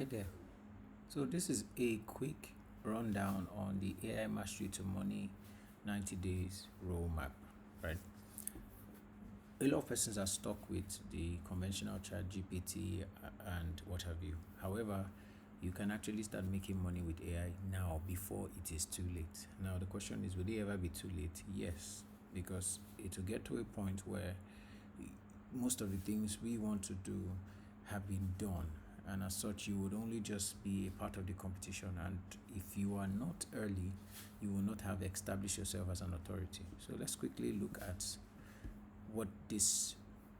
Hey there. So this is a quick rundown on the AI Mastery to Money 90 days roadmap, right? A lot of persons are stuck with the conventional chat GPT and what have you. However, you can actually start making money with AI now before it is too late. Now the question is, will it ever be too late? Yes, because it will get to a point where most of the things we want to do have been done, and as such you would only just be a part of the competition, and if you are not early you will not have established yourself as an authority. So let's quickly look at what this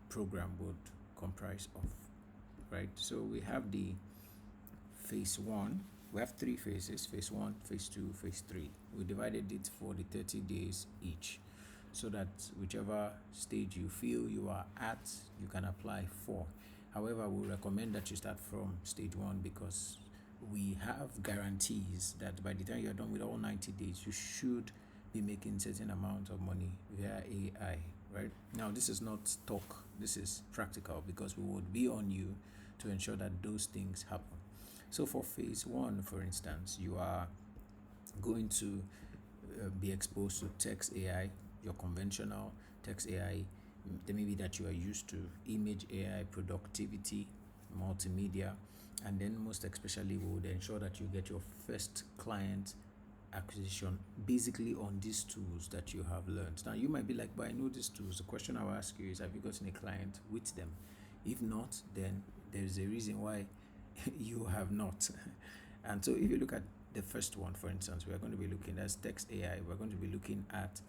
program would comprise of, right? So we have the phase 1. We have 3 phases: phase 1, phase 2, phase 3. We divided it for the 30 days each, so that whichever stage you feel you are at, you can apply for. However, we recommend that you start from stage 1 because we have guarantees that by the time you're done with all 90 days, you should be making certain amount of money via AI, right? Now, this is not talk, this is practical, because we would be on you to ensure that those things happen. So for phase 1, for instance, you are going to be exposed to text AI, your conventional text AI, maybe that you are used to, image AI, productivity, multimedia, and then most especially we would ensure that you get your first client acquisition basically on these tools that you have learned. Now you might be like, but I know these tools. The question I will ask you is, have you gotten a client with them? If not, then there's a reason why you have not. And so if you look at the first one, for instance, we are going to be looking at text AI. We're going to be looking at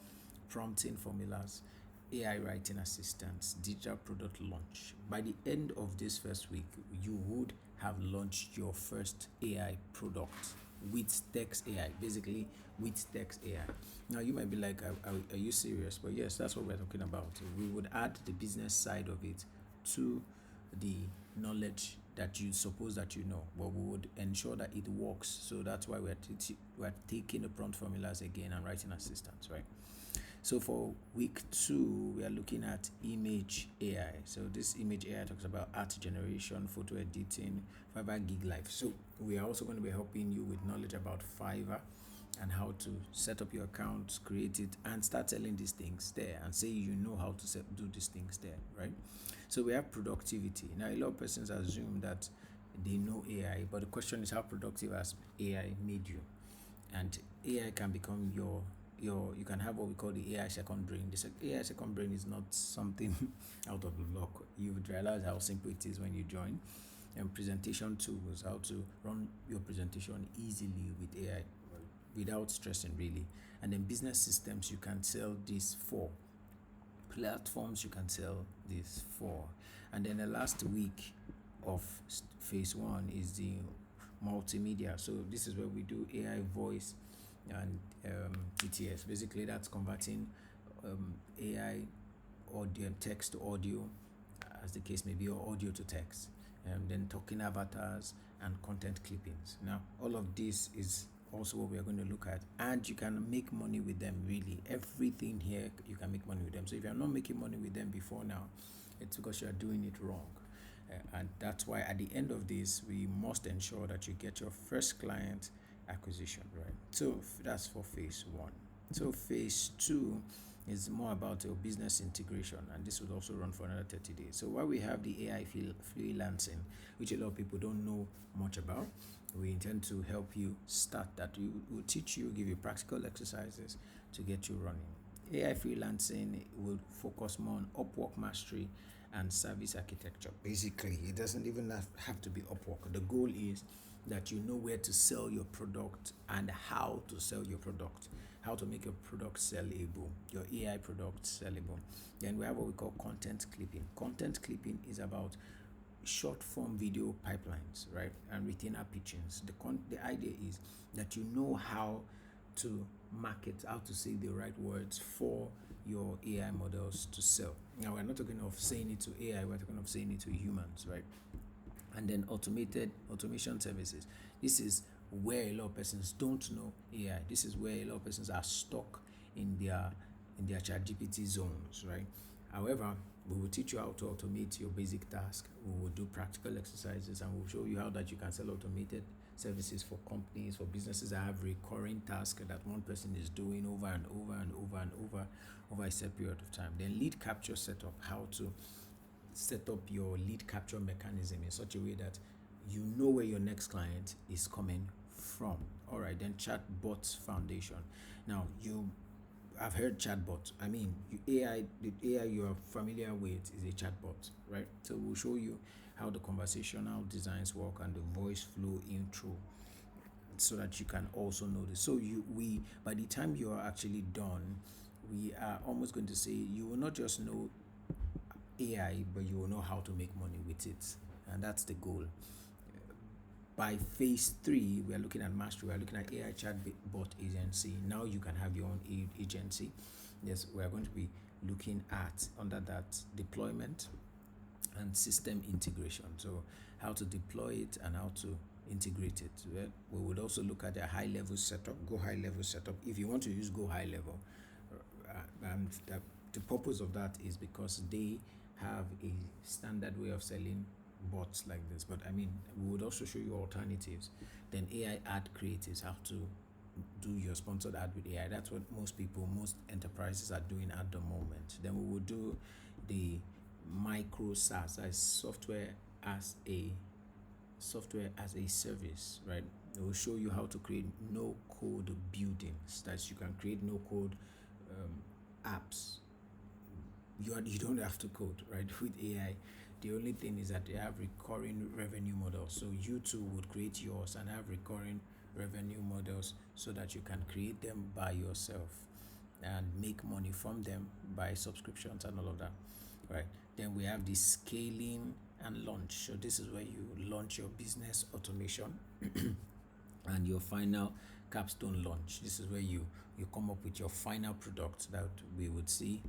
prompting formulas, AI writing assistance, digital product launch. By the end of this first week, you would have launched your first AI product with text AI, basically with text AI. Now you might be like, are you serious? But yes, that's what we're talking about. We would add the business side of it to the knowledge that you suppose that you know, but we would ensure that it works. So that's why we're taking the prompt formulas again and writing assistance, right? So for week 2, we are looking at image AI. So this image AI talks about art generation, photo editing, Fiverr gig life. So we are also going to be helping you with knowledge about Fiverr and how to set up your account, create it, and start selling these things there, and say you know how to do these things there, right? So we have productivity. Now a lot of persons assume that they know AI, but the question is, how productive has AI made you? And AI can become you can have what we call the AI second brain. The AI second brain is not something out of the block. You would realize how simple it is when you join. And presentation tools, how to run your presentation easily with AI without stressing really. And then business systems, you can sell this for. Platforms, you can sell this for. And then the last week of phase 1 is the multimedia. So this is where we do AI voice and TTS. Basically, that's converting AI audio, text to audio, as the case may be, or audio to text, and then talking avatars and content clippings. Now, all of this is also what we are going to look at, and you can make money with them. Really, everything here you can make money with them. So if you are not making money with them before now, it's because you are doing it wrong. And that's why at the end of this, we must ensure that you get your first client acquisition, right? So that's for phase 1. So phase 2 is more about your business integration, and this will also run for another 30 days. So while we have the AI freelancing, which a lot of people don't know much about, we intend to help you start that. We will teach you, give you practical exercises to get you running. AI freelancing will focus more on Upwork mastery and service architecture. Basically, it doesn't even have to be Upwork. The goal is that you know where to sell your product and how to sell your product, how to make your product sellable, your AI product sellable. Then we have what we call content clipping. Content clipping is about short form video pipelines, right? And retainer pitchings. The idea is that you know how to market, how to say the right words for your AI models to sell. Now, we're not talking of saying it to AI, we're talking of saying it to humans, right? And then automation services. This is where a lot of persons don't know AI. This is where a lot of persons are stuck in their chat GPT zones, right? However, we will teach you how to automate your basic task we will do practical exercises, and we'll show you how that you can sell automated services for companies, for businesses that have recurring tasks that one person is doing over and over and over and over a set period of time. Then lead capture setup, how to set up your lead capture mechanism in such a way that you know where your next client is coming from. All right, then chatbots foundation. Now I've heard chatbot. I mean, the AI you are familiar with is a chatbot, right? So we'll show you how the conversational designs work and the voice flow intro, so that you can also know this. So by the time you are actually done, we are almost going to say you will not just know AI, but you will know how to make money with it, and that's the goal. By phase 3, we are looking at mastery. We are looking at AI chatbot agency. Now you can have your own agency. Yes, we are going to be looking at under that deployment and system integration. So how to deploy it and how to integrate it. Well, we would also look at a high-level setup, go high-level setup. If you want to use go high-level, and the purpose of that is because they have a standard way of selling bots like this. But I mean, we would also show you alternatives. Then AI ad creatives, how to do your sponsored ad with AI. That's what most enterprises are doing at the moment. Then we will do the micro SaaS, as software as a service, right? It will show you how to create no code buildings, that you can create no code apps. You don't have to code, right? With AI, the only thing is that they have recurring revenue models. So you too would create yours and have recurring revenue models, so that you can create them by yourself and make money from them by subscriptions and all of that, right? Then we have the scaling and launch. So this is where you launch your business automation and your final capstone launch. This is where you come up with your final product that we would see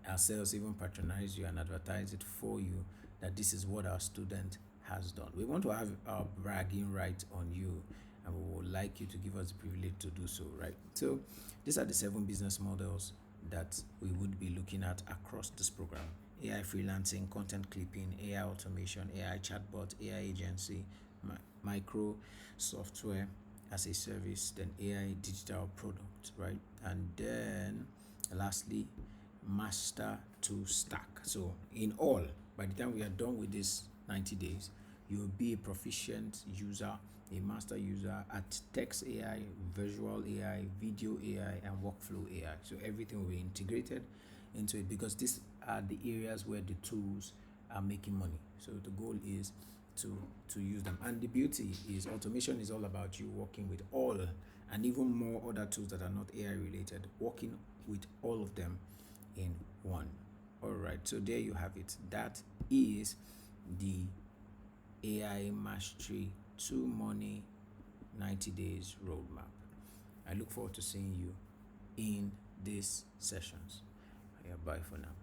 ourselves even patronize you and advertise it for you, that this is what our student has done. We want to have our bragging right on you, and we would like you to give us the privilege to do so, right? So these are the 7 business models that we would be looking at across this program: AI freelancing, content clipping, AI automation, AI chatbot, AI agency, micro software as a service, then AI digital product, right? And then lastly, master to stack. So in all, by the time we are done with this 90 days, you will be a proficient user, a master user at text AI, visual AI, video AI, and workflow AI. So everything will be integrated into it, because these are the areas where the tools are making money. So the goal is to use them. And the beauty is automation is all about you working with all, and even more other tools that are not AI related, working with all of them in one. All right, so there you have it. That is the AI Mastery to Money 90 Days Roadmap. I look forward to seeing you in these sessions. Yeah, bye for now.